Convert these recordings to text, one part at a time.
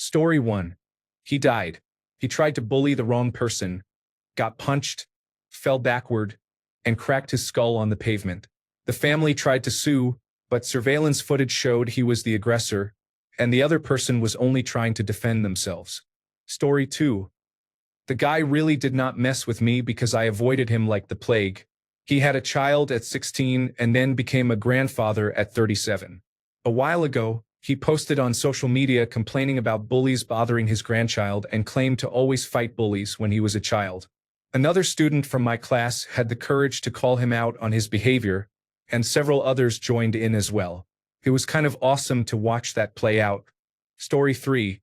Story 1. He died. He tried to bully the wrong person, got punched, fell backward, and cracked his skull on the pavement. The family tried to sue, but surveillance footage showed he was the aggressor, and the other person was only trying to defend themselves. Story 2. The guy really did not mess with me because I avoided him like the plague. He had a child at 16 and then became a grandfather at 37. A while ago, he posted on social media complaining about bullies bothering his grandchild and claimed to always fight bullies when he was a child. Another student from my class had the courage to call him out on his behavior, and several others joined in as well. It was kind of awesome to watch that play out. Story 3.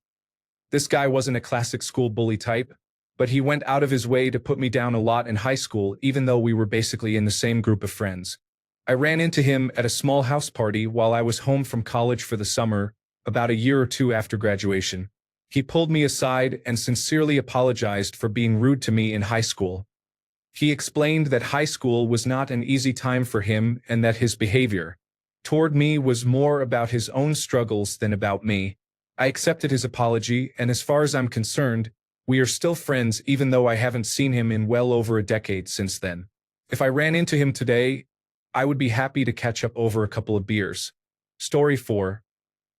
This guy wasn't a classic school bully type, but he went out of his way to put me down a lot in high school even though we were basically in the same group of friends. I ran into him at a small house party while I was home from college for the summer, about a year or two after graduation. He pulled me aside and sincerely apologized for being rude to me in high school. He explained that high school was not an easy time for him and that his behavior toward me was more about his own struggles than about me. I accepted his apology, and as far as I'm concerned, we are still friends even though I haven't seen him in well over a decade since then. If I ran into him today, I would be happy to catch up over a couple of beers. Story 4.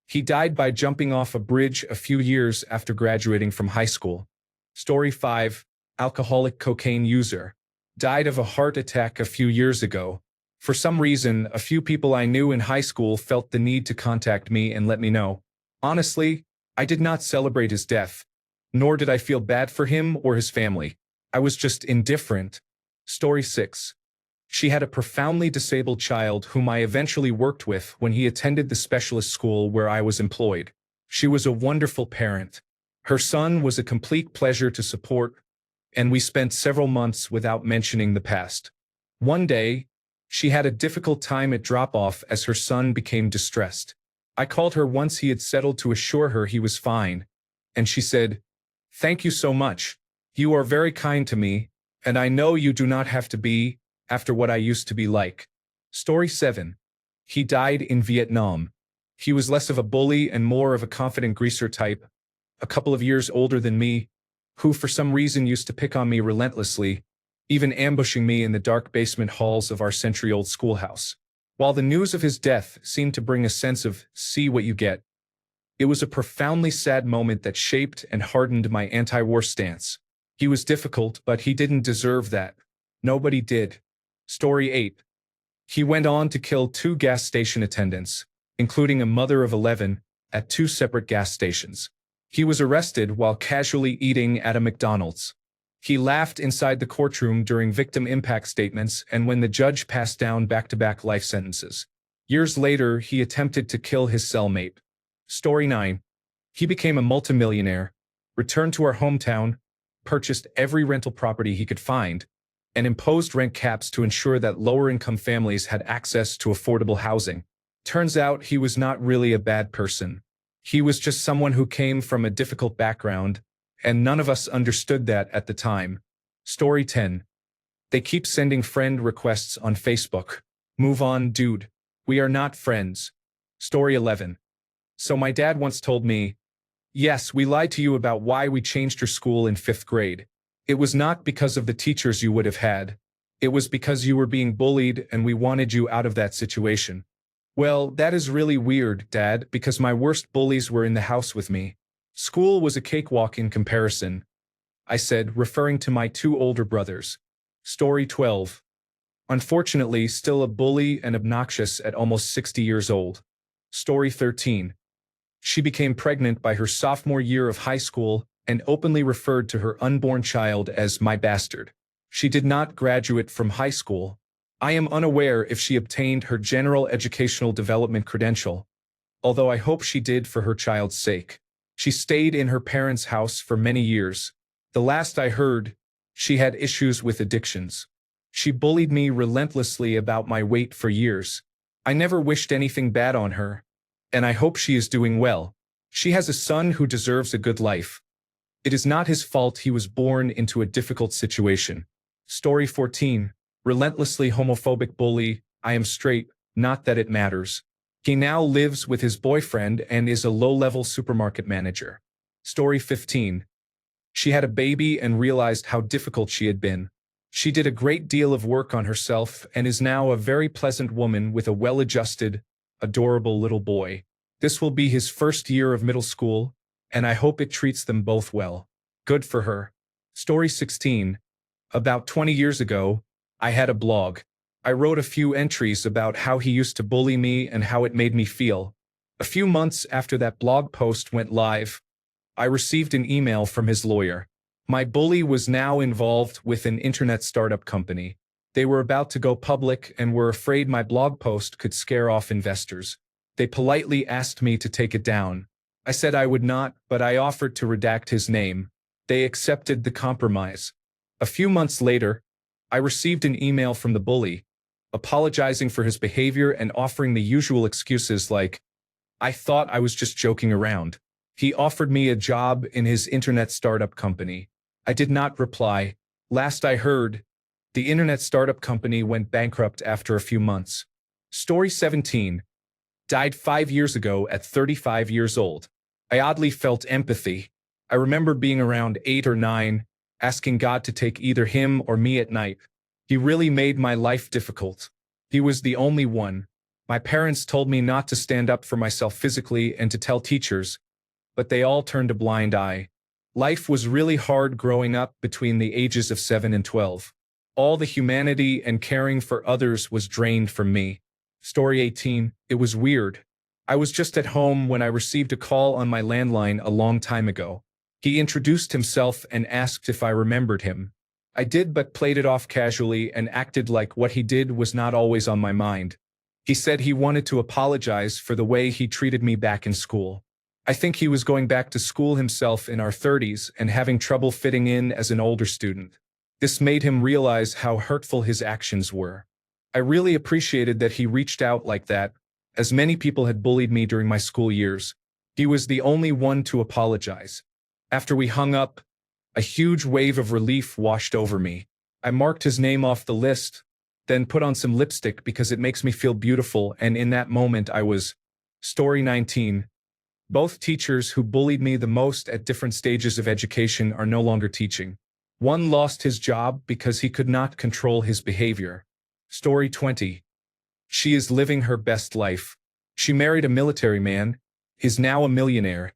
He died by jumping off a bridge a few years after graduating from high school. Story 5. Alcoholic cocaine user. Died of a heart attack a few years ago. For some reason, a few people I knew in high school felt the need to contact me and let me know. Honestly, I did not celebrate his death, nor did I feel bad for him or his family. I was just indifferent. Story 6. She had a profoundly disabled child whom I eventually worked with when he attended the specialist school where I was employed. She was a wonderful parent. Her son was a complete pleasure to support, and we spent several months without mentioning the past. One day, she had a difficult time at drop-off as her son became distressed. I called her once he had settled to assure her he was fine, and she said, "Thank you so much. You are very kind to me, and I know you do not have to be, after what I used to be like." Story 7. He died in Vietnam. He was less of a bully and more of a confident greaser type, a couple of years older than me, who for some reason used to pick on me relentlessly, even ambushing me in the dark basement halls of our century-old schoolhouse. While the news of his death seemed to bring a sense of see what you get, it was a profoundly sad moment that shaped and hardened my anti-war stance. He was difficult, but he didn't deserve that. Nobody did. Story 8. He went on to kill 2 gas station attendants, including a mother of 11, at 2 separate gas stations. He was arrested while casually eating at a McDonald's. He laughed inside the courtroom during victim impact statements and when the judge passed down back-to-back life sentences. Years later, he attempted to kill his cellmate. Story 9. He became a multimillionaire, returned to our hometown, purchased every rental property he could find, and imposed rent caps to ensure that lower-income families had access to affordable housing. Turns out he was not really a bad person. He was just someone who came from a difficult background, and none of us understood that at the time. Story 10. They keep sending friend requests on Facebook. Move on, dude. We are not friends. Story 11. So my dad once told me, "Yes, we lied to you about why we changed your school in 5th grade. It was not because of the teachers you would have had. It was because you were being bullied and we wanted you out of that situation." Well, that is really weird, Dad, because my worst bullies were in the house with me. School was a cakewalk in comparison, I said, referring to my 2 older brothers. Story 12. Unfortunately, still a bully and obnoxious at almost 60 years old. Story 13. She became pregnant by her sophomore year of high school and openly referred to her unborn child as my bastard. She did not graduate from high school. I am unaware if she obtained her general educational development credential, although I hope she did for her child's sake. She stayed in her parents' house for many years. The last I heard, she had issues with addictions. She bullied me relentlessly about my weight for years. I never wished anything bad on her, and I hope she is doing well. She has a son who deserves a good life. It is not his fault he was born into a difficult situation. Story 14. Relentlessly homophobic bully. I am straight, not that it matters. He now lives with his boyfriend and is a low-level supermarket manager. Story 15. She had a baby and realized how difficult she had been. She did a great deal of work on herself and is now a very pleasant woman with a well-adjusted, adorable little boy. This will be his first year of middle school, and I hope it treats them both well. Good for her. Story 16. About 20 years ago, I had a blog. I wrote a few entries about how he used to bully me and how it made me feel. A few months after that blog post went live, I received an email from his lawyer. My bully was now involved with an internet startup company. They were about to go public and were afraid my blog post could scare off investors. They politely asked me to take it down. I said I would not, but I offered to redact his name. They accepted the compromise. A few months later, I received an email from the bully, apologizing for his behavior and offering the usual excuses like, "I thought I was just joking around." He offered me a job in his internet startup company. I did not reply. Last I heard, the internet startup company went bankrupt after a few months. Story 17. Died 5 years ago at 35 years old. I oddly felt empathy. I remember being around 8 or 9, asking God to take either him or me at night. He really made my life difficult. He was the only one. My parents told me not to stand up for myself physically and to tell teachers, but they all turned a blind eye. Life was really hard growing up between the ages of 7 and 12. All the humanity and caring for others was drained from me. Story 18. It was weird. I was just at home when I received a call on my landline a long time ago. He introduced himself and asked if I remembered him. I did, but played it off casually and acted like what he did was not always on my mind. He said he wanted to apologize for the way he treated me back in school. I think he was going back to school himself in our 30s and having trouble fitting in as an older student. This made him realize how hurtful his actions were. I really appreciated that he reached out like that, as many people had bullied me during my school years. He was the only one to apologize. After we hung up, a huge wave of relief washed over me. I marked his name off the list, then put on some lipstick because it makes me feel beautiful, and in that moment I was. Story 19. Both teachers who bullied me the most at different stages of education are no longer teaching. One lost his job because he could not control his behavior. Story 20. She is living her best life. She married a military man, is now a millionaire,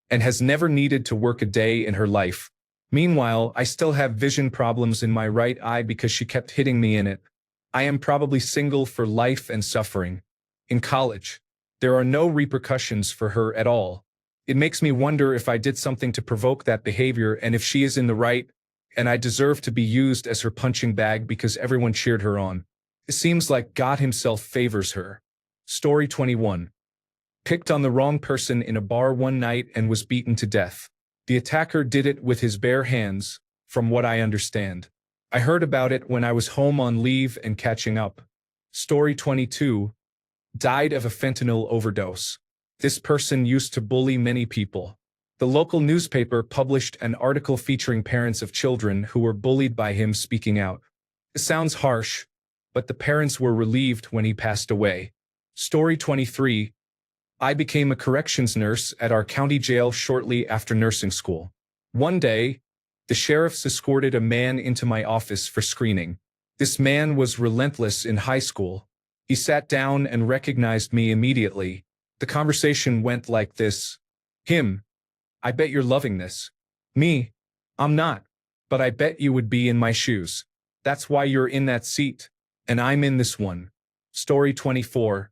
and has never needed to work a day in her life. Meanwhile, I still have vision problems in my right eye because she kept hitting me in it. I am probably single for life and suffering. In college, there are no repercussions for her at all. It makes me wonder if I did something to provoke that behavior and if she is in the right, and I deserve to be used as her punching bag because everyone cheered her on. It seems like God himself favors her. Story 21. Picked on the wrong person in a bar one night and was beaten to death. The attacker did it with his bare hands, from what I understand. I heard about it when I was home on leave and catching up. Story 22. Died of a fentanyl overdose. This person used to bully many people. The local newspaper published an article featuring parents of children who were bullied by him speaking out. It sounds harsh, but the parents were relieved when he passed away. Story 23. I became a corrections nurse at our county jail shortly after nursing school. One day, the sheriffs escorted a man into my office for screening. This man was relentless in high school. He sat down and recognized me immediately. The conversation went like this. Him. I bet you're loving this. Me. I'm not. But I bet you would be in my shoes. That's why you're in that seat. And I'm in this one. Story 24.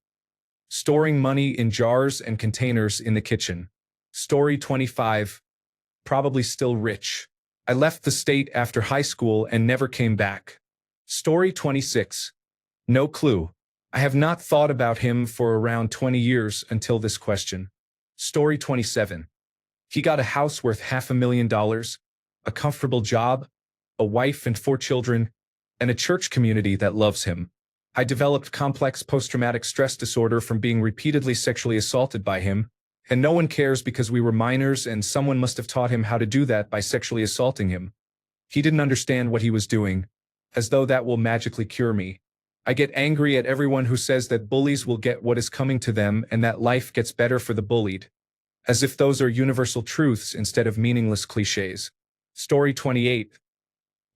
Storing money in jars and containers in the kitchen. Story 25. Probably still rich. I left the state after high school and never came back. Story 26. No clue. I have not thought about him for around 20 years until this question. Story 27. He got a house worth $500,000, a comfortable job, a wife and 4 children, and a church community that loves him. I developed complex post-traumatic stress disorder from being repeatedly sexually assaulted by him, and no one cares because we were minors and someone must have taught him how to do that by sexually assaulting him. He didn't understand what he was doing, as though that will magically cure me. I get angry at everyone who says that bullies will get what is coming to them and that life gets better for the bullied. as if those are universal truths instead of meaningless cliches. Story 28.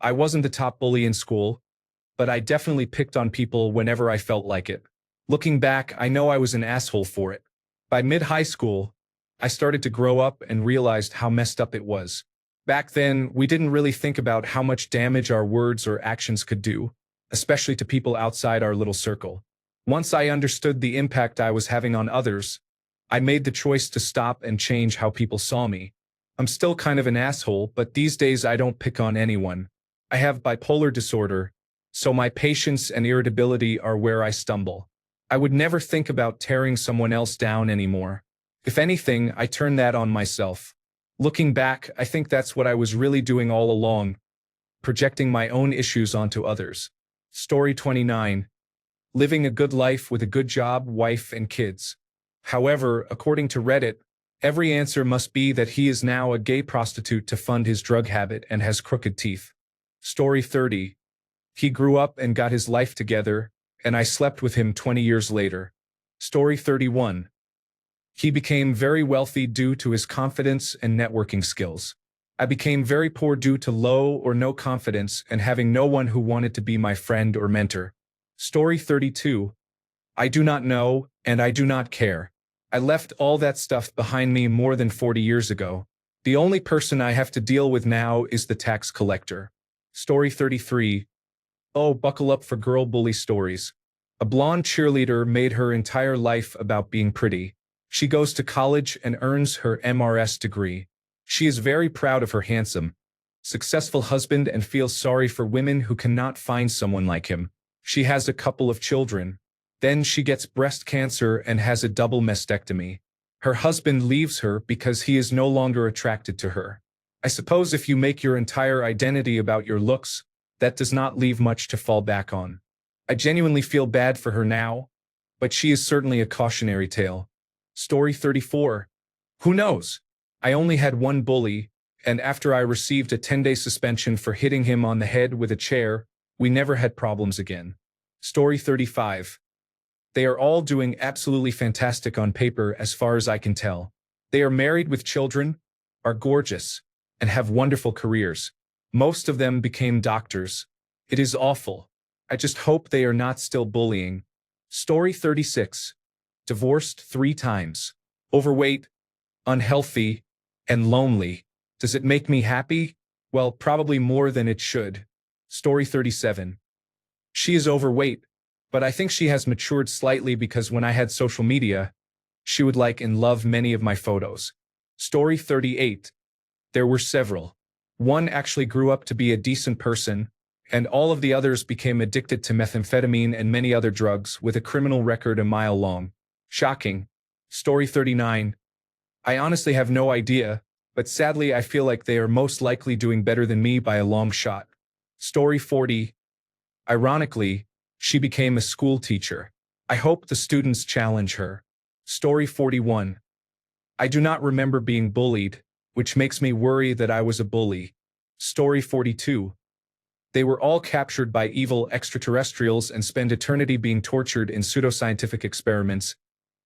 I wasn't the top bully in school, but I definitely picked on people whenever I felt like it. Looking back, I know I was an asshole for it. By mid-high school, I started to grow up and realized how messed up it was. Back then, we didn't really think about how much damage our words or actions could do, especially to people outside our little circle. Once I understood the impact I was having on others, I made the choice to stop and change how people saw me. I'm still kind of an asshole, but these days I don't pick on anyone. I have bipolar disorder, so my patience and irritability are where I stumble. I would never think about tearing someone else down anymore. If anything, I turn that on myself. Looking back, I think that's what I was really doing all along, projecting my own issues onto others. Story 29. Living a good life with a good job, wife, and kids. However, according to Reddit, every answer must be that he is now a gay prostitute to fund his drug habit and has crooked teeth. Story 30. He grew up and got his life together, and I slept with him 20 years later. Story 31. He became very wealthy due to his confidence and networking skills. I became very poor due to low or no confidence and having no one who wanted to be my friend or mentor. Story 32. I do not know, and I do not care. I left all that stuff behind me more than 40 years ago. The only person I have to deal with now is the tax collector. Story 33. Oh, buckle up for girl bully stories. A blonde cheerleader made her entire life about being pretty. She goes to college and earns her MRS degree. She is very proud of her handsome, successful husband and feels sorry for women who cannot find someone like him. She has a couple of children. Then she gets breast cancer and has a double mastectomy. Her husband leaves her because he is no longer attracted to her. I suppose if you make your entire identity about your looks, that does not leave much to fall back on. I genuinely feel bad for her now, but she is certainly a cautionary tale. Story 34. Who knows? I only had one bully, and after I received a 10-day suspension for hitting him on the head with a chair, we never had problems again. Story 35. They are all doing absolutely fantastic on paper as far as I can tell. They are married with children, are gorgeous, and have wonderful careers. Most of them became doctors. It is awful. I just hope they are not still bullying. Story 36. Divorced 3 times. Overweight, unhealthy, and lonely. Does it make me happy? Well, probably more than it should. Story 37. She is overweight, but I think she has matured slightly because when I had social media, she would like and love many of my photos. Story 38. There were several. One actually grew up to be a decent person, and all of the others became addicted to methamphetamine and many other drugs with a criminal record a mile long. Shocking. Story 39. I honestly have no idea, but sadly I feel like they are most likely doing better than me by a long shot. Story 40. Ironically, she became a school teacher. I hope the students challenge her. Story 41. I do not remember being bullied, which makes me worry that I was a bully. Story 42. They were all captured by evil extraterrestrials and spend eternity being tortured in pseudoscientific experiments,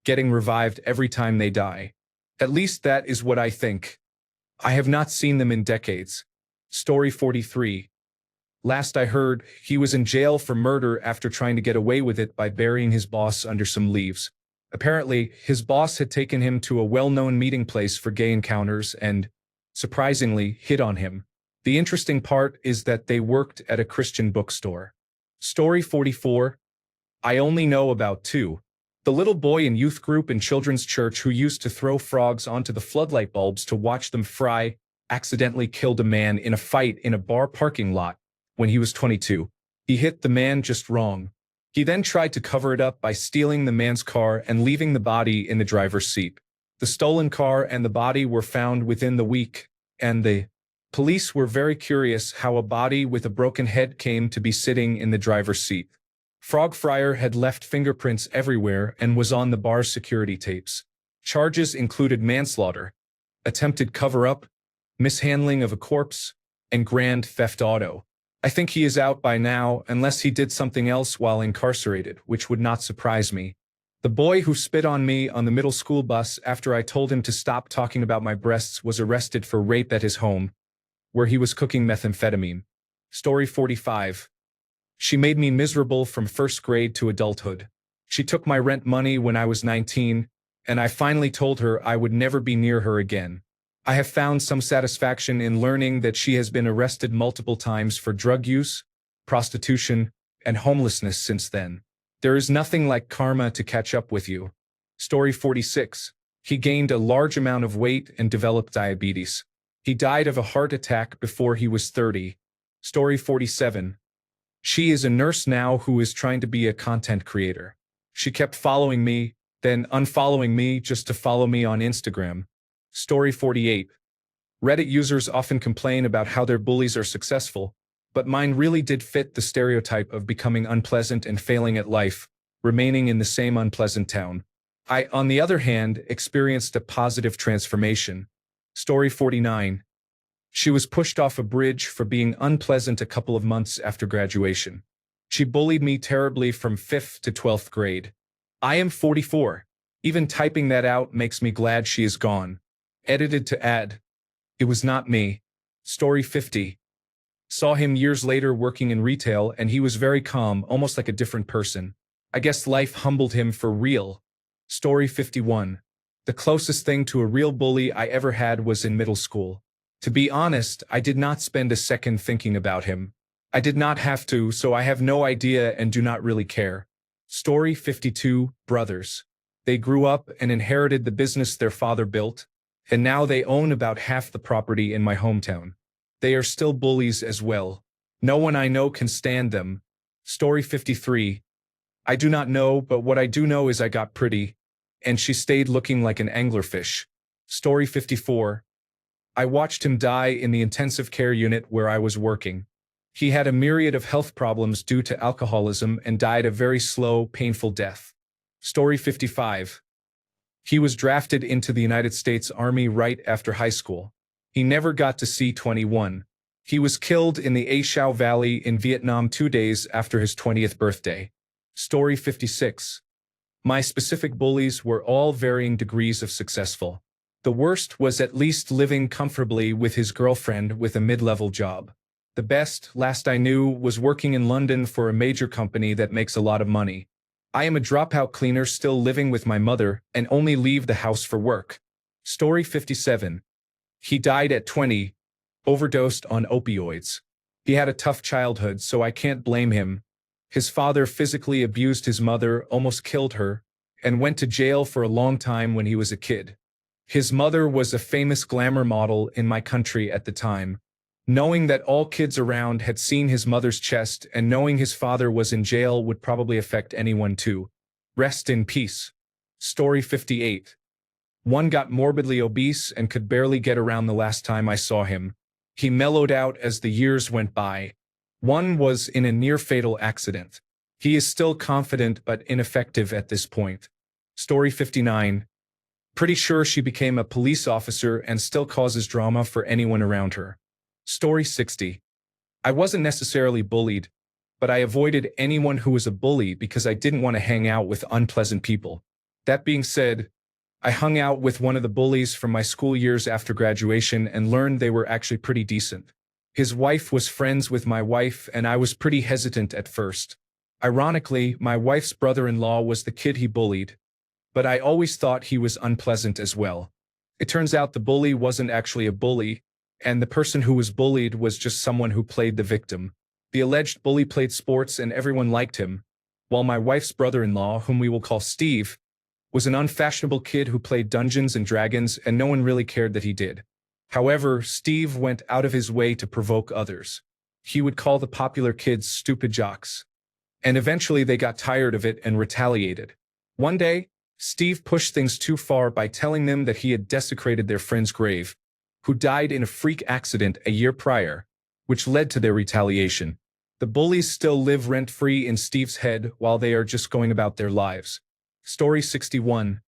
getting revived every time they die. At least that is what I think. I have not seen them in decades. Story 43. Last I heard, he was in jail for murder after trying to get away with it by burying his boss under some leaves. Apparently, his boss had taken him to a well-known meeting place for gay encounters and, surprisingly, hit on him. The interesting part is that they worked at a Christian bookstore. Story 44. I only know about 2. The little boy in youth group in children's church who used to throw frogs onto the floodlight bulbs to watch them fry accidentally killed a man in a fight in a bar parking lot when he was 22. He hit the man just wrong. He then tried to cover it up by stealing the man's car and leaving the body in the driver's seat. The stolen car and the body were found within the week, and the police were very curious how a body with a broken head came to be sitting in the driver's seat. Frog Fryer had left fingerprints everywhere and was on the bar's security tapes. Charges included manslaughter, attempted cover-up, mishandling of a corpse, and grand theft auto. I think he is out by now unless he did something else while incarcerated, which would not surprise me. The boy who spit on me on the middle school bus after I told him to stop talking about my breasts was arrested for rape at his home, where he was cooking methamphetamine. Story 45. She made me miserable from first grade to adulthood. She took my rent money when I was 19, and I finally told her I would never be near her again. I have found some satisfaction in learning that she has been arrested multiple times for drug use, prostitution, and homelessness since then. There is nothing like karma to catch up with you. Story 46. He gained a large amount of weight and developed diabetes. He died of a heart attack before he was 30. Story 47. She is a nurse now who is trying to be a content creator. She kept following me, then unfollowing me just to follow me on Instagram. Story 48. Reddit users often complain about how their bullies are successful, but mine really did fit the stereotype of becoming unpleasant and failing at life, remaining in the same unpleasant town. I, on the other hand, experienced a positive transformation. Story 49. She was pushed off a bridge for being unpleasant a couple of months after graduation. She bullied me terribly from 5th to 12th grade. I am 44. Even typing that out makes me glad she is gone. Edited to add. It was not me. Story 50. Saw him years later working in retail and he was very calm, almost like a different person. I guess life humbled him for real. Story 51. The closest thing to a real bully I ever had was in middle school. To be honest, I did not spend a second thinking about him. I did not have to, so I have no idea and do not really care. Story 52. Brothers. They grew up and inherited the business their father built, and now they own about half the property in my hometown. They are still bullies as well. No one I know can stand them. Story 53. I do not know, but what I do know is I got pretty, and she stayed looking like an anglerfish. Story 54. I watched him die in the intensive care unit where I was working. He had a myriad of health problems due to alcoholism and died a very slow, painful death. Story 55. He was drafted into the United States Army right after high school. He never got to see 21. He was killed in the A Shau Valley in Vietnam 2 days after his 20th birthday. Story 56. My specific bullies were all varying degrees of successful. The worst was at least living comfortably with his girlfriend with a mid-level job. The best, last I knew, was working in London for a major company that makes a lot of money. I am a dropout cleaner still living with my mother and only leave the house for work. Story 57. He died at 20, overdosed on opioids. He had a tough childhood, so I can't blame him. His father physically abused his mother, almost killed her, and went to jail for a long time when he was a kid. His mother was a famous glamour model in my country at the time. Knowing that all kids around had seen his mother's chest and knowing his father was in jail would probably affect anyone too. Rest in peace. Story 58. One got morbidly obese and could barely get around the last time I saw him. He mellowed out as the years went by. One was in a near-fatal accident. He is still confident but ineffective at this point. Story 59. Pretty sure she became a police officer and still causes drama for anyone around her. Story 60. I wasn't necessarily bullied, but I avoided anyone who was a bully because I didn't want to hang out with unpleasant people. That being said, I hung out with one of the bullies from my school years after graduation and learned they were actually pretty decent. His wife was friends with my wife and I was pretty hesitant at first. Ironically, my wife's brother-in-law was the kid he bullied, but I always thought he was unpleasant as well. It turns out the bully wasn't actually a bully, and the person who was bullied was just someone who played the victim. The alleged bully played sports and everyone liked him, while my wife's brother-in-law, whom we will call Steve, was an unfashionable kid who played Dungeons and Dragons and no one really cared that he did. However, Steve went out of his way to provoke others. He would call the popular kids stupid jocks. And eventually they got tired of it and retaliated. One day, Steve pushed things too far by telling them that he had desecrated their friend's grave, who died in a freak accident a year prior, which led to their retaliation. The bullies still live rent-free in Steve's head while they are just going about their lives. Story 61.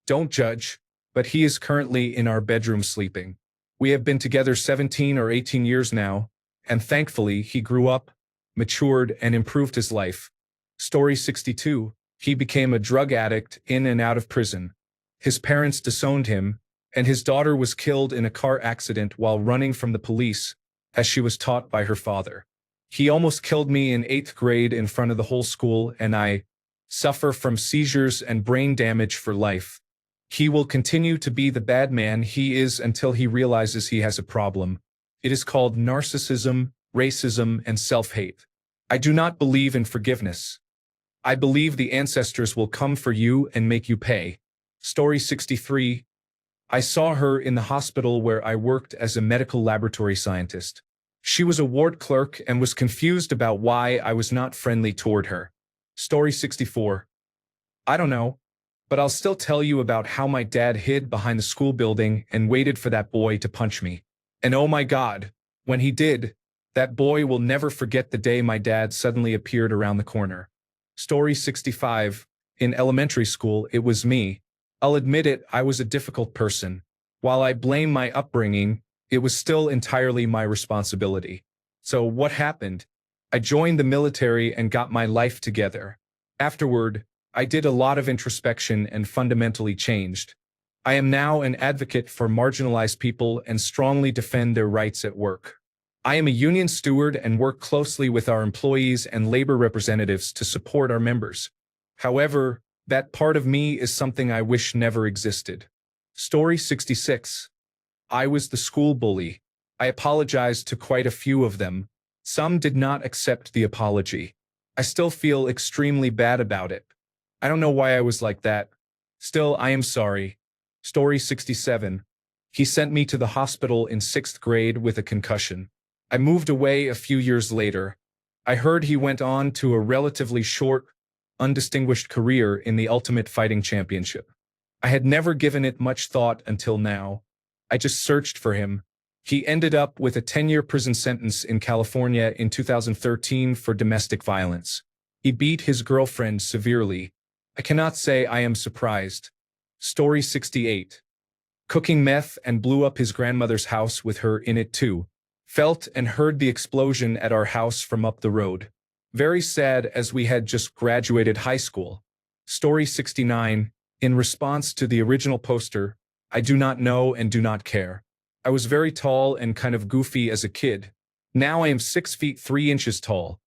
Don't judge, but he is currently in our bedroom sleeping. We have been together 17 or 18 years now, and thankfully he grew up, matured, and improved his life. Story 62. He became a drug addict in and out of prison. His parents disowned him, and his daughter was killed in a car accident while running from the police, as she was taught by her father. He almost killed me in 8th grade in front of the whole school, and I suffer from seizures and brain damage for life. He will continue to be the bad man he is until he realizes he has a problem. It is called narcissism, racism, and self-hate. I do not believe in forgiveness. I believe the ancestors will come for you and make you pay. Story 63. I saw her in the hospital where I worked as a medical laboratory scientist. She was a ward clerk and was confused about why I was not friendly toward her. Story 64. I don't know, but I'll still tell you about how my dad hid behind the school building and waited for that boy to punch me. And oh my God, when he did, that boy will never forget the day my dad suddenly appeared around the corner. Story 65. In elementary school, it was me. I'll admit it, I was a difficult person. While I blame my upbringing, it was still entirely my responsibility. So what happened? I joined the military and got my life together. Afterward, I did a lot of introspection and fundamentally changed. I am now an advocate for marginalized people and strongly defend their rights at work. I am a union steward and work closely with our employees and labor representatives to support our members. However, that part of me is something I wish never existed. Story 66. I was the school bully. I apologized to quite a few of them. Some did not accept the apology. I still feel extremely bad about it. I don't know why I was like that. Still, I am sorry. Story 67. He sent me to the hospital in 6th grade with a concussion. I moved away a few years later. I heard he went on to a relatively short, undistinguished career in the Ultimate Fighting Championship. I had never given it much thought until now. I just searched for him. He ended up with a 10-year prison sentence in California in 2013 for domestic violence. He beat his girlfriend severely. I cannot say I am surprised. Story 68. Cooking meth and blew up his grandmother's house with her in it too. Felt and heard the explosion at our house from up the road. Very sad as we had just graduated high school. Story 69. In response to the original poster, I do not know and do not care. I was very tall and kind of goofy as a kid. Now I am 6 feet 3 inches tall,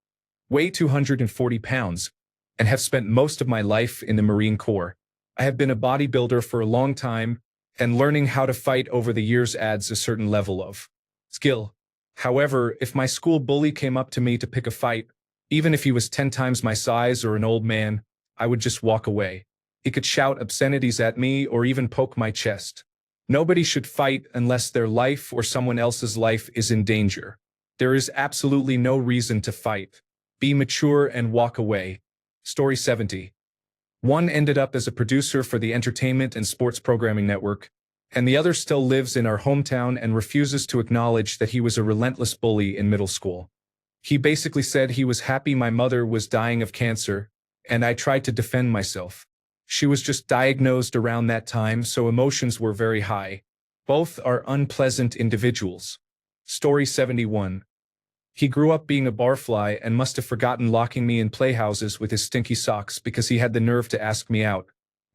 weigh 240 pounds, and have spent most of my life in the Marine Corps. I have been a bodybuilder for a long time, and learning how to fight over the years adds a certain level of skill. However, if my school bully came up to me to pick a fight, even if he was 10 times my size or an old man, I would just walk away. He could shout obscenities at me or even poke my chest. Nobody should fight unless their life or someone else's life is in danger. There is absolutely no reason to fight. Be mature and walk away. Story 70. One ended up as a producer for the Entertainment and Sports Programming Network, and the other still lives in our hometown and refuses to acknowledge that he was a relentless bully in middle school. He basically said he was happy my mother was dying of cancer, and I tried to defend myself. She was just diagnosed around that time, so emotions were very high. Both are unpleasant individuals. Story 71. He grew up being a barfly and must have forgotten locking me in playhouses with his stinky socks because he had the nerve to ask me out.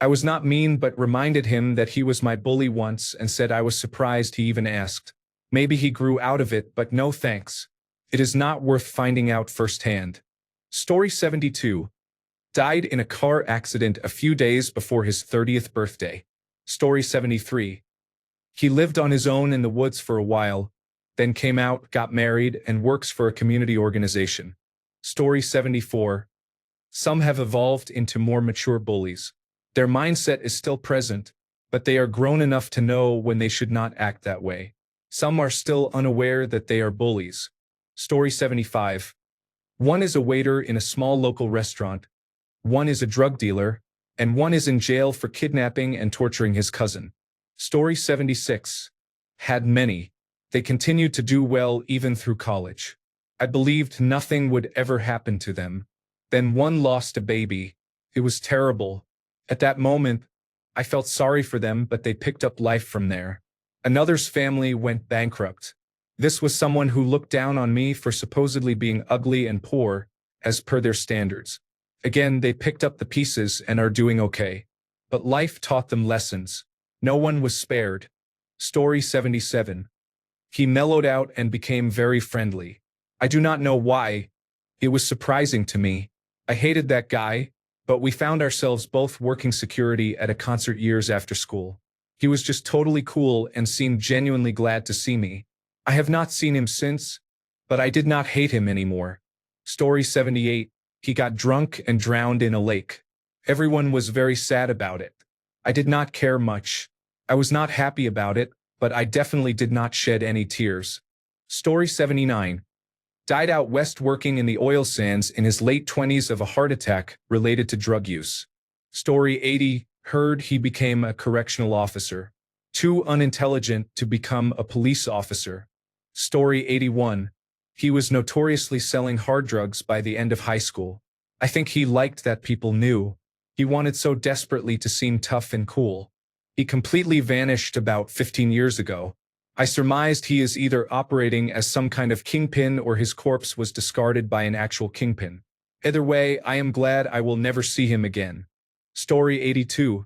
I was not mean but reminded him that he was my bully once and said I was surprised he even asked. Maybe he grew out of it, but no thanks. It is not worth finding out firsthand. Story 72. Died in a car accident a few days before his 30th birthday. Story 73. He lived on his own in the woods for a while, then came out, got married, and works for a community organization. Story 74. Some have evolved into more mature bullies. Their mindset is still present, but they are grown enough to know when they should not act that way. Some are still unaware that they are bullies. Story 75. One is a waiter in a small local restaurant, one is a drug dealer, and one is in jail for kidnapping and torturing his cousin. Story 76. Had many. They continued to do well even through college. I believed nothing would ever happen to them. Then one lost a baby. It was terrible. At that moment, I felt sorry for them, but they picked up life from there. Another's family went bankrupt. This was someone who looked down on me for supposedly being ugly and poor, as per their standards. Again, they picked up the pieces and are doing okay. But life taught them lessons. No one was spared. Story 77. He mellowed out and became very friendly. I do not know why. It was surprising to me. I hated that guy, but we found ourselves both working security at a concert years after school. He was just totally cool and seemed genuinely glad to see me. I have not seen him since, but I did not hate him anymore. Story 78. He got drunk and drowned in a lake. Everyone was very sad about it. I did not care much. I was not happy about it, but I definitely did not shed any tears. Story 79. Died out west working in the oil sands in his late 20s of a heart attack related to drug use. Story 80. Heard he became a correctional officer. Too unintelligent to become a police officer. Story 81. He was notoriously selling hard drugs by the end of high school. I think he liked that people knew. He wanted so desperately to seem tough and cool. He completely vanished about 15 years ago. I surmised he is either operating as some kind of kingpin or his corpse was discarded by an actual kingpin. Either way, I am glad I will never see him again. Story 82.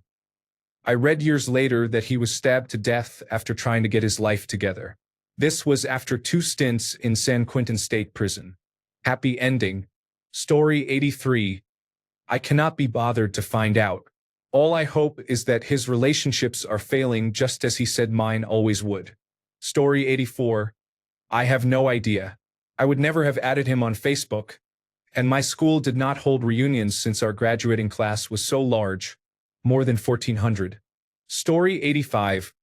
I read years later that he was stabbed to death after trying to get his life together. This was after 2 stints in San Quentin State Prison. Happy ending. Story 83. I cannot be bothered to find out. All I hope is that his relationships are failing just as he said mine always would. Story 84. I have no idea. I would never have added him on Facebook, and my school did not hold reunions since our graduating class was so large, more than 1,400. Story 85.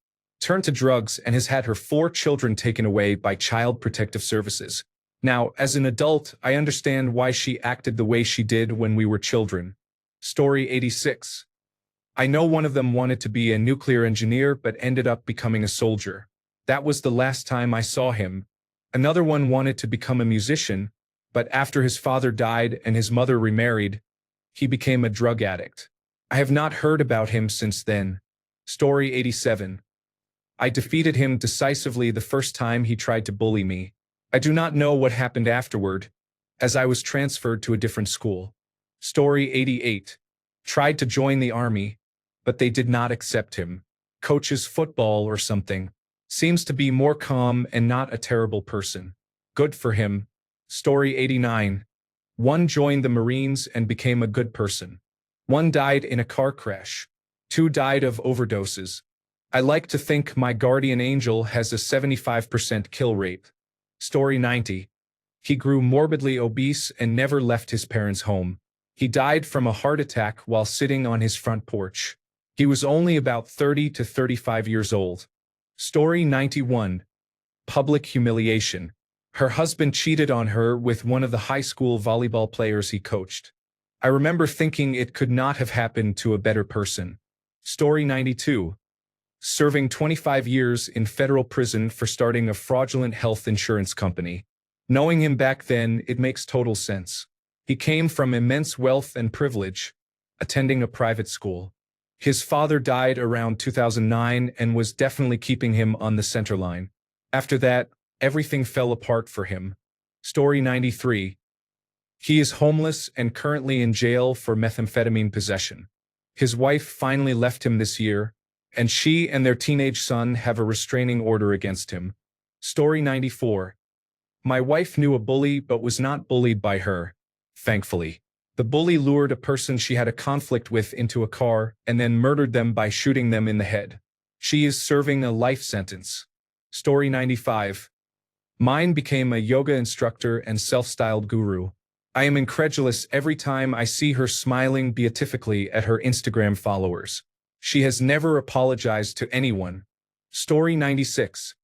Turned to drugs and has had her 4 children taken away by Child Protective Services. Now, as an adult, I understand why she acted the way she did when we were children. Story 86. I know one of them wanted to be a nuclear engineer but ended up becoming a soldier. That was the last time I saw him. Another one wanted to become a musician, but after his father died and his mother remarried, he became a drug addict. I have not heard about him since then. Story 87. I defeated him decisively the first time he tried to bully me. I do not know what happened afterward, as I was transferred to a different school. Story 88. Tried to join the army, but they did not accept him. Coaches football or something. Seems to be more calm and not a terrible person. Good for him. Story 89. One joined the Marines and became a good person. One died in a car crash. 2 died of overdoses. I like to think my guardian angel has a 75% kill rate. Story 90. He grew morbidly obese and never left his parents' home. He died from a heart attack while sitting on his front porch. He was only about 30 to 35 years old. Story 91. Public humiliation. Her husband cheated on her with one of the high school volleyball players he coached. I remember thinking it could not have happened to a better person. Story 92. Serving 25 years in federal prison for starting a fraudulent health insurance company. Knowing him back then, it makes total sense. He came from immense wealth and privilege, attending a private school. His father died around 2009 and was definitely keeping him on the center line. After that, everything fell apart for him. Story 93. He is homeless and currently in jail for methamphetamine possession. His wife finally left him this year, and she and their teenage son have a restraining order against him. Story 94. My wife knew a bully but was not bullied by her, thankfully. The bully lured a person she had a conflict with into a car and then murdered them by shooting them in the head. She is serving a life sentence. Story 95. Mine became a yoga instructor and self-styled guru. I am incredulous every time I see her smiling beatifically at her Instagram followers. She has never apologized to anyone. Story 96.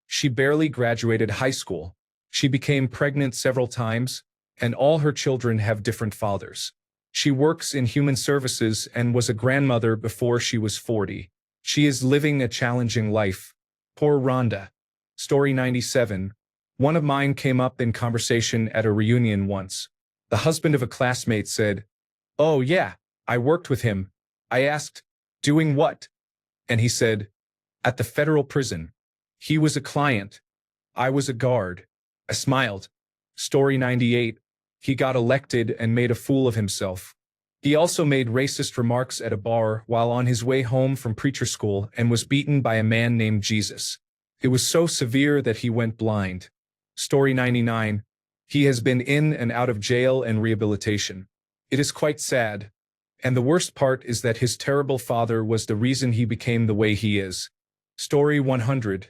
She barely graduated high school. She became pregnant several times, and all her children have different fathers. She works in human services and was a grandmother before she was 40. She is living a challenging life. Poor Rhonda. Story 97. One of mine came up in conversation at a reunion once. The husband of a classmate said, "Oh yeah, I worked with him." I asked, "Doing what?" And he said, "At the federal prison. He was a client. I was a guard." I smiled. Story 98. He got elected and made a fool of himself. He also made racist remarks at a bar while on his way home from preacher school and was beaten by a man named Jesus. It was so severe that he went blind. Story 99. He has been in and out of jail and rehabilitation. It is quite sad. And the worst part is that his terrible father was the reason he became the way he is. Story 100.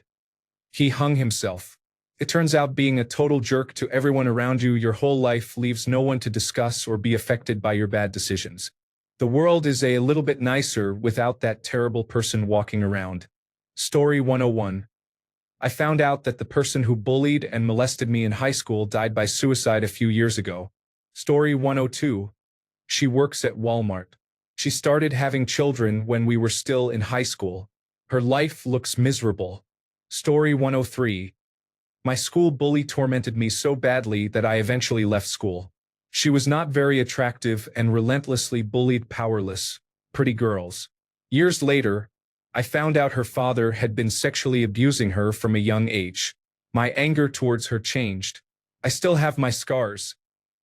He hung himself. It turns out being a total jerk to everyone around you your whole life leaves no one to discuss or be affected by your bad decisions. The world is a little bit nicer without that terrible person walking around. Story 101. I found out that the person who bullied and molested me in high school died by suicide a few years ago. Story 102. She works at Walmart. She started having children when we were still in high school. Her life looks miserable. Story 103. My school bully tormented me so badly that I eventually left school. She was not very attractive and relentlessly bullied powerless, pretty girls. Years later, I found out her father had been sexually abusing her from a young age. My anger towards her changed. I still have my scars,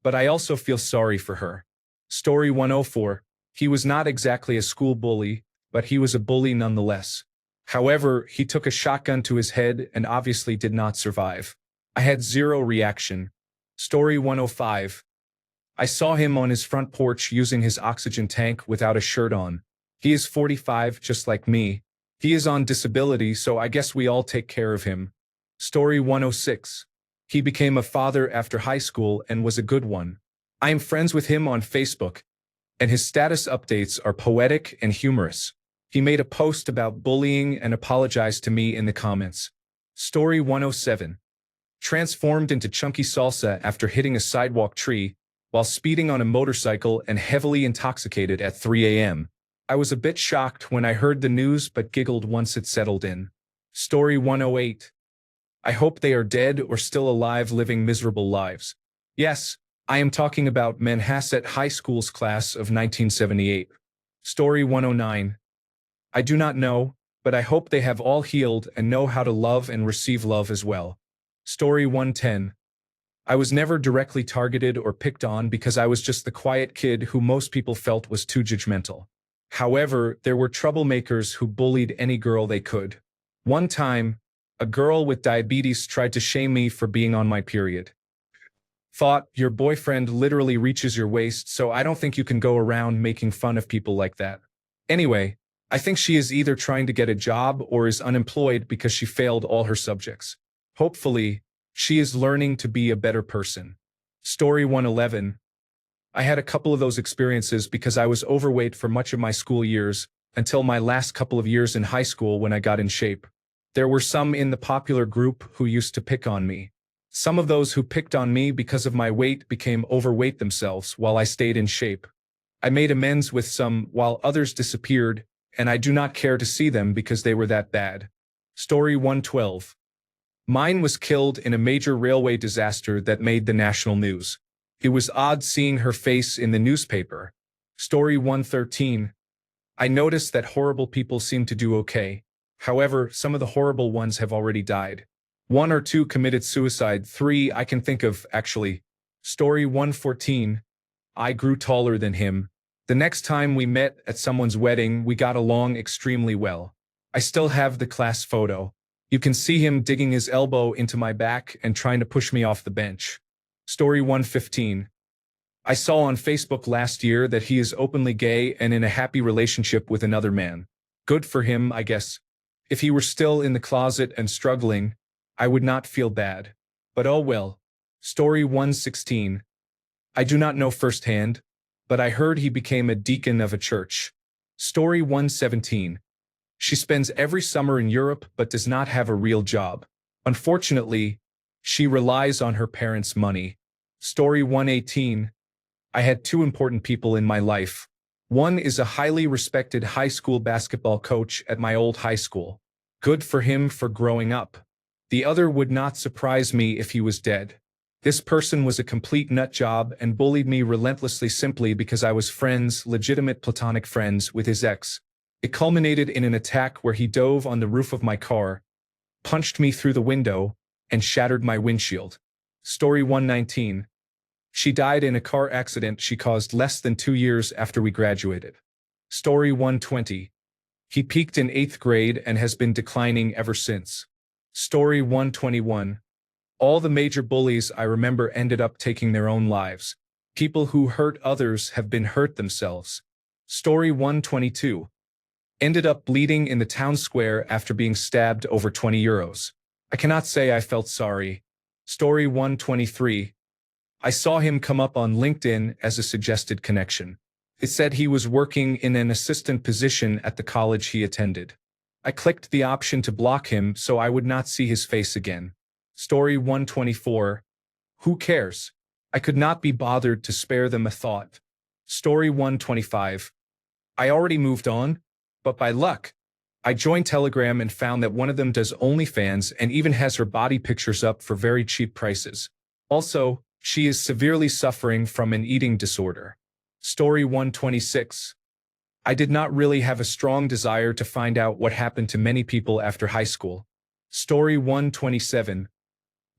but I also feel sorry for her. Story 104. He was not exactly a school bully, but he was a bully nonetheless. However, he took a shotgun to his head and obviously did not survive. I had zero reaction. Story 105. I saw him on his front porch using his oxygen tank without a shirt on. He is 45, just like me. He is on disability, so I guess we all take care of him. Story 106. He became a father after high school and was a good one. I am friends with him on Facebook, and his status updates are poetic and humorous. He made a post about bullying and apologized to me in the comments. Story 107. Transformed into chunky salsa after hitting a sidewalk tree while speeding on a motorcycle and heavily intoxicated at 3 a.m. I was a bit shocked when I heard the news but giggled once it settled in. Story 108. I hope they are dead or still alive living miserable lives. Yes, I am talking about Manhasset High School's class of 1978. Story 109. I do not know, but I hope they have all healed and know how to love and receive love as well. Story 110. I was never directly targeted or picked on because I was just the quiet kid who most people felt was too judgmental. However, there were troublemakers who bullied any girl they could. One time, a girl with diabetes tried to shame me for being on my period. Thought, your boyfriend literally reaches your waist, so I don't think you can go around making fun of people like that. Anyway, I think she is either trying to get a job or is unemployed because she failed all her subjects. Hopefully, she is learning to be a better person. Story 111. I had a couple of those experiences because I was overweight for much of my school years, until my last couple of years in high school when I got in shape. There were some in the popular group who used to pick on me. Some of those who picked on me because of my weight became overweight themselves while I stayed in shape. I made amends with some while others disappeared, and I do not care to see them because they were that bad. Story 112. Mine was killed in a major railway disaster that made the national news. It was odd seeing her face in the newspaper. Story 113. I noticed that horrible people seem to do okay. However, some of the horrible ones have already died. 1 or 2 committed suicide, 3 I can think of, actually. Story 114. I grew taller than him. The next time we met at someone's wedding, we got along extremely well. I still have the class photo. You can see him digging his elbow into my back and trying to push me off the bench. Story 115. I saw on Facebook last year that he is openly gay and in a happy relationship with another man. Good for him, I guess. If he were still in the closet and struggling, I would not feel bad. But oh well. Story 116. I do not know firsthand, but I heard he became a deacon of a church. Story 117. She spends every summer in Europe but does not have a real job. Unfortunately, she relies on her parents' money. Story 118. I had 2 important people in my life. One is a highly respected high school basketball coach at my old high school. Good for him for growing up. The other would not surprise me if he was dead. This person was a complete nut job and bullied me relentlessly simply because I was friends, legitimate platonic friends, with his ex. It culminated in an attack where he dove on the roof of my car, punched me through the window, and shattered my windshield. Story 119. She died in a car accident she caused less than 2 years after we graduated. Story 120. He peaked in 8th grade and has been declining ever since. Story 121. All the major bullies I remember ended up taking their own lives. People who hurt others have been hurt themselves. Story 122. Ended up bleeding in the town square after being stabbed over 20 euros. I cannot say I felt sorry. Story 123. I saw him come up on LinkedIn as a suggested connection. It said he was working in an assistant position at the college he attended. I clicked the option to block him so I would not see his face again. Story 124. Who cares? I could not be bothered to spare them a thought. Story 125. I already moved on, but by luck, I joined Telegram and found that one of them does OnlyFans and even has her body pictures up for very cheap prices. Also, she is severely suffering from an eating disorder. Story 126. I did not really have a strong desire to find out what happened to many people after high school. Story 127.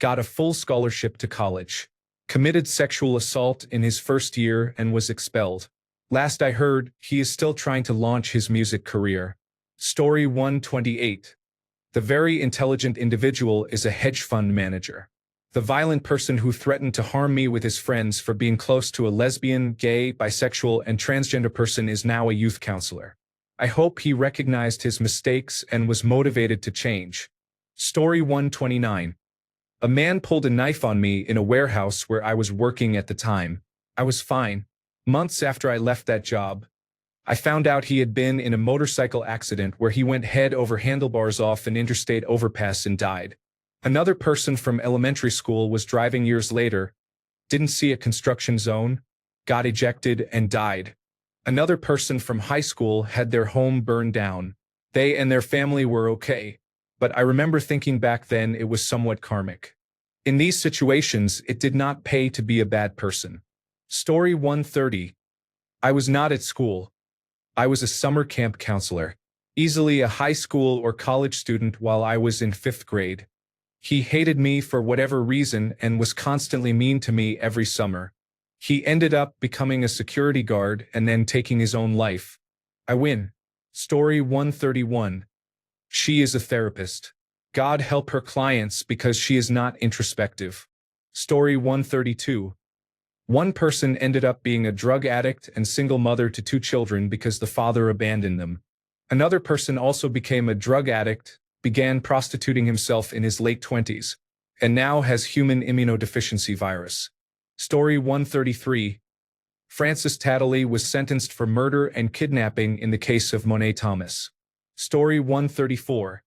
Got a full scholarship to college. Committed sexual assault in his first year and was expelled. Last I heard, he is still trying to launch his music career. Story 128. The very intelligent individual is a hedge fund manager. The violent person who threatened to harm me with his friends for being close to a lesbian, gay, bisexual, and transgender person is now a youth counselor. I hope he recognized his mistakes and was motivated to change. Story 129. A man pulled a knife on me in a warehouse where I was working at the time. I was fine. Months after I left that job, I found out he had been in a motorcycle accident where he went head over handlebars off an interstate overpass and died. Another person from elementary school was driving years later, didn't see a construction zone, got ejected and died. Another person from high school had their home burned down. They and their family were okay, but I remember thinking back then it was somewhat karmic. In these situations, it did not pay to be a bad person. Story 130. I was not at school. I was a summer camp counselor, easily a high school or college student while I was in 5th grade. He hated me for whatever reason and was constantly mean to me every summer. He ended up becoming a security guard and then taking his own life. I win. Story 131. She is a therapist. God help her clients because she is not introspective. Story 132. One person ended up being a drug addict and single mother to 2 children because the father abandoned them. Another person also became a drug addict, began prostituting himself in his late 20s, and now has human immunodeficiency virus. Story 133. Frances Tattely was sentenced for murder and kidnapping in the case of Monet Thomas. Story 134.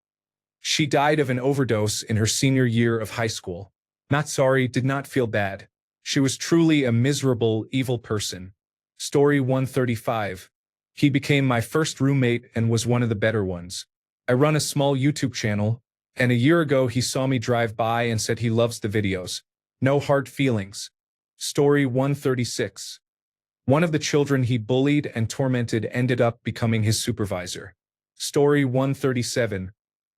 She died of an overdose in her senior year of high school. Not sorry, did not feel bad. She was truly a miserable, evil person. Story 135. He became my first roommate and was one of the better ones. I run a small YouTube channel, and a year ago he saw me drive by and said he loves the videos. No hard feelings. Story 136. One of the children he bullied and tormented ended up becoming his supervisor. Story 137.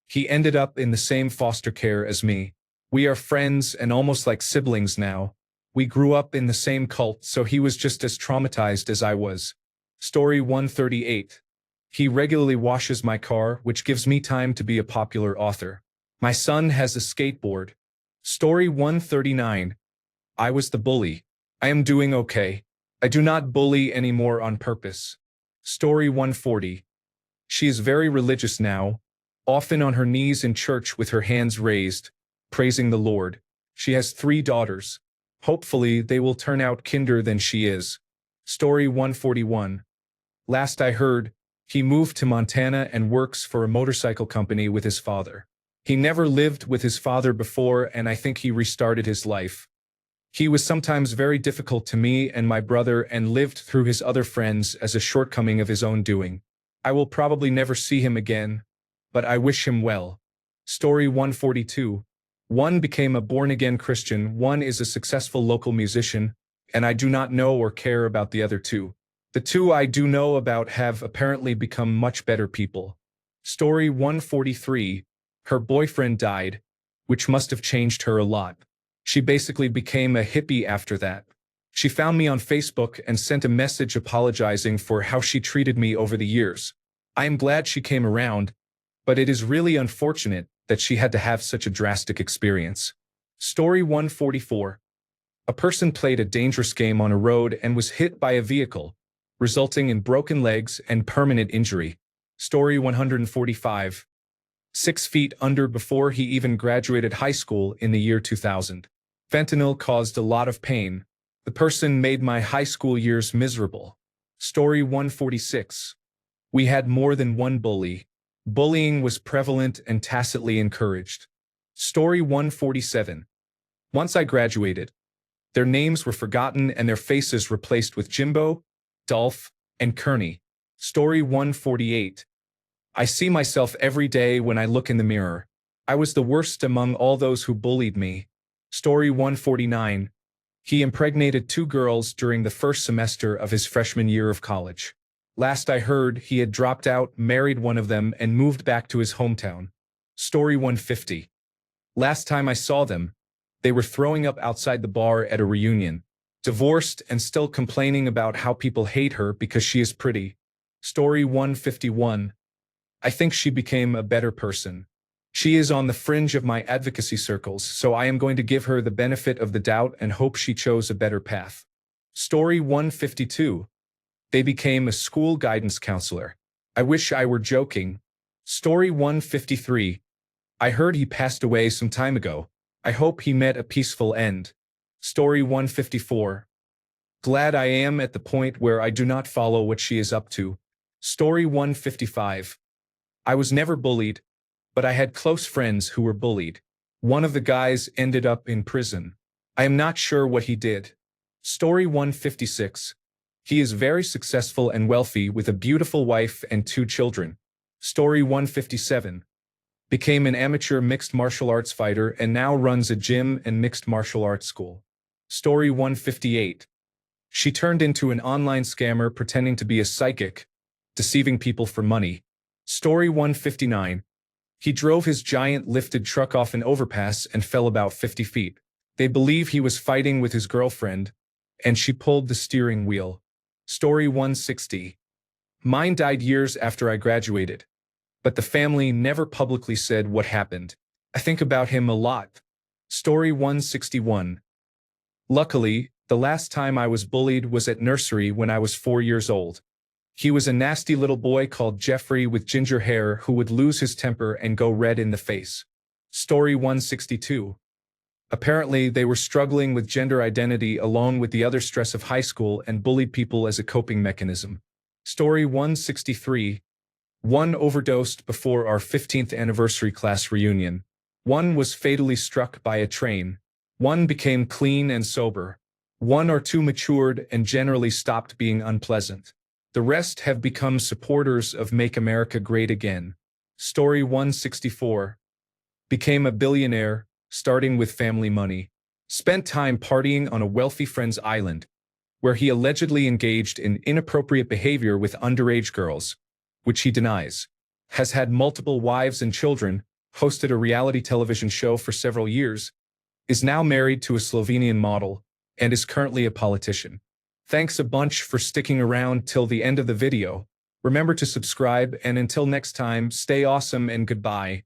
He ended up in the same foster care as me. We are friends and almost like siblings now. We grew up in the same cult, so he was just as traumatized as I was. Story 138. He regularly washes my car, which gives me time to be a popular author. My son has a skateboard. Story 139. I was the bully. I am doing okay. I do not bully anymore on purpose. Story 140. She is very religious now, often on her knees in church with her hands raised, praising the Lord. She has 3 daughters. Hopefully, they will turn out kinder than she is. Story 141. Last I heard, he moved to Montana and works for a motorcycle company with his father. He never lived with his father before, and I think he restarted his life. He was sometimes very difficult to me and my brother and lived through his other friends as a shortcoming of his own doing. I will probably never see him again, but I wish him well. Story 142. One became a born-again Christian, one is a successful local musician, and I do not know or care about the other 2. The 2 I do know about have apparently become much better people. Story 143. Her boyfriend died, which must have changed her a lot. She basically became a hippie after that. She found me on Facebook and sent a message apologizing for how she treated me over the years. I am glad she came around, but it is really unfortunate that she had to have such a drastic experience. Story 144. A person played a dangerous game on a road and was hit by a vehicle, resulting in broken legs and permanent injury. Story 145. 6 feet under before he even graduated high school in the year 2000. Fentanyl caused a lot of pain. The person made my high school years miserable. Story 146. We had more than one bully. Bullying was prevalent and tacitly encouraged. Story 147. Once I graduated, their names were forgotten and their faces replaced with Jimbo, Dolph, and Kearney. Story 148. I see myself every day when I look in the mirror. I was the worst among all those who bullied me. Story 149. He impregnated 2 girls during the first semester of his freshman year of college. Last I heard, he had dropped out, married one of them, and moved back to his hometown. Story 150. Last time I saw them, they were throwing up outside the bar at a reunion, divorced and still complaining about how people hate her because she is pretty. Story 151. I think she became a better person. She is on the fringe of my advocacy circles, so I am going to give her the benefit of the doubt and hope she chose a better path. Story 152. They became a school guidance counselor. I wish I were joking. Story 153. I heard he passed away some time ago. I hope he met a peaceful end. Story 154. Glad I am at the point where I do not follow what she is up to. Story 155. I was never bullied, but I had close friends who were bullied. One of the guys ended up in prison. I am not sure what he did. Story 156. He is very successful and wealthy with a beautiful wife and 2 children. Story 157. Became an amateur mixed martial arts fighter and now runs a gym and mixed martial arts school. Story 158. She turned into an online scammer pretending to be a psychic, deceiving people for money. Story 159. He drove his giant lifted truck off an overpass and fell about 50 feet. They believe he was fighting with his girlfriend, and she pulled the steering wheel. Story 160. Mine died years after I graduated, but the family never publicly said what happened. I think about him a lot. Story 161. Luckily, the last time I was bullied was at nursery when I was 4 years old. He was a nasty little boy called Jeffrey with ginger hair who would lose his temper and go red in the face. Story 162. Apparently, they were struggling with gender identity along with the other stress of high school and bullied people as a coping mechanism. Story 163. One overdosed before our 15th anniversary class reunion. One was fatally struck by a train. One became clean and sober. 1 or 2 matured and generally stopped being unpleasant. The rest have become supporters of Make America Great Again. Story 164. Became a billionaire, starting with family money. Spent time partying on a wealthy friend's island, where he allegedly engaged in inappropriate behavior with underage girls, which he denies. Has had multiple wives and children, hosted a reality television show for several years, is now married to a Slovenian model, and is currently a politician. Thanks a bunch for sticking around till the end of the video. Remember to subscribe, and until next time, stay awesome and goodbye.